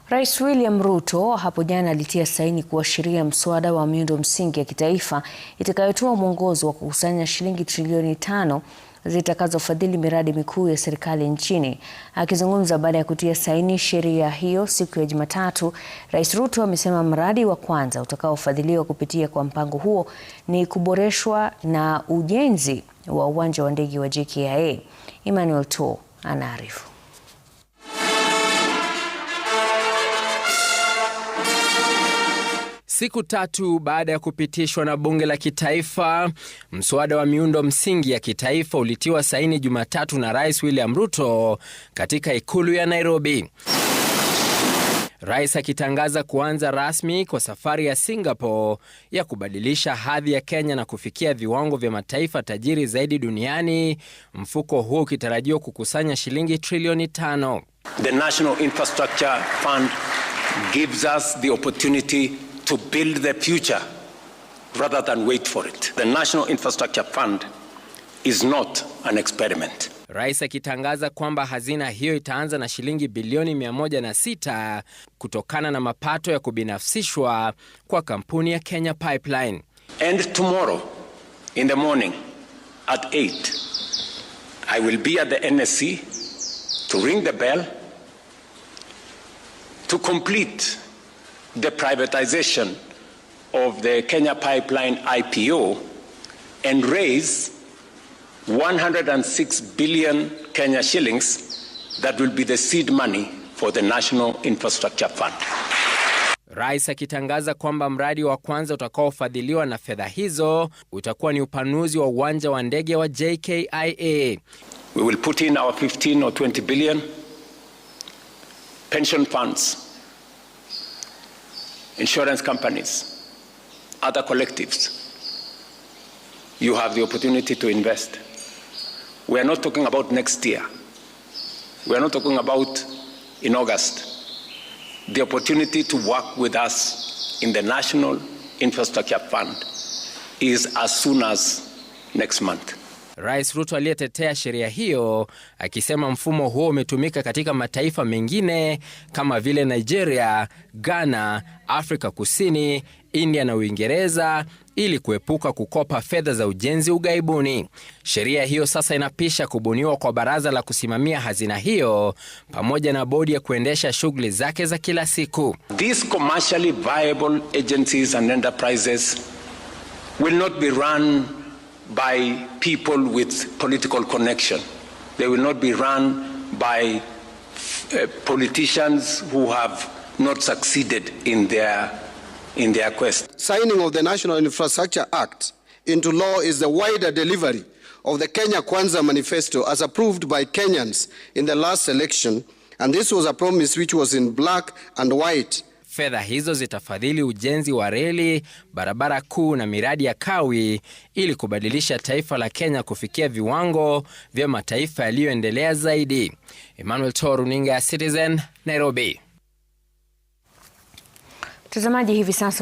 Rais William Ruto hapo jana alitia saini kuashiria mswada wa miundo msingi ya kitaifa itakayotoa mwongozo wa kukusanya shilingi trilioni 5 zitakazofadhili miradi mikuu ya serikali nchini. Akizungumza baada ya kutia saini sheria hiyo siku ya Jumatatu, Rais Ruto amesema mradi wa kwanza utakaofadhiliwa kupitia kwa mpango huo ni kuboreshwa na ujenzi wa uwanja wa ndege wa JKIA. Emmanuel To anaarifu. Siku tatu baada ya kupitishwa na bunge la kitaifa, mswada wa miundo msingi ya kitaifa ulitiwa saini Jumatatu na Rais William Ruto katika ikulu ya Nairobi. Rais akitangaza kuanza rasmi kwa safari ya Singapore ya kubadilisha hadhi ya Kenya na kufikia viwango vya mataifa tajiri zaidi duniani, mfuko huo ukitarajiwa kukusanya shilingi trilioni 5. The National Infrastructure Fund gives us the opportunity to build the future rather than wait for it. The National Infrastructure Fund is not an experiment. Rais akitangaza kwamba hazina hiyo itaanza na shilingi bilioni 106 kutokana na mapato ya kubinafsishwa kwa kampuni ya Kenya Pipeline. And tomorrow in the morning at 8, I will be at the NSC to ring the bell to complete the privatization of the Kenya Pipeline IPO and raise 106 billion Kenya shillings that will be the seed money for the National Infrastructure Fund. Rais akitangaza kwamba mradi wa kwanza utakaofadhiliwa na fedha hizo utakuwa ni upanuzi wa uwanja wa ndege wa JKIA. We will put in our 15 or 20 billion pension funds, insurance companies, other collectives. You have the opportunity to invest. We are not talking about next year. We are not talking about in August. The opportunity to work with us in the National Infrastructure Fund is as soon as next month. Rais Ruto aliyetetea sheria hiyo akisema mfumo huo umetumika katika mataifa mengine kama vile Nigeria, Ghana, Afrika Kusini, India na Uingereza ili kuepuka kukopa fedha za ujenzi ughaibuni. Sheria hiyo sasa inapisha kubuniwa kwa baraza la kusimamia hazina hiyo pamoja na bodi ya kuendesha shughuli zake za kila siku. These commercially viable agencies and enterprises will not be run by people with political connection. They will not be run by politicians who have not succeeded in their quest. Signing of the National Infrastructure Act into law is the wider delivery of the Kenya Kwanza Manifesto as approved by Kenyans in the last election, and this was a promise which was in black and white. Fedha hizo zitafadhili ujenzi wa reli, barabara kuu na miradi ya kawi ili kubadilisha taifa la Kenya kufikia viwango vya mataifa yaliyoendelea zaidi. Emmanuel To, runinga ya Citizen, Nairobi. Mtazamaji, hivi sasa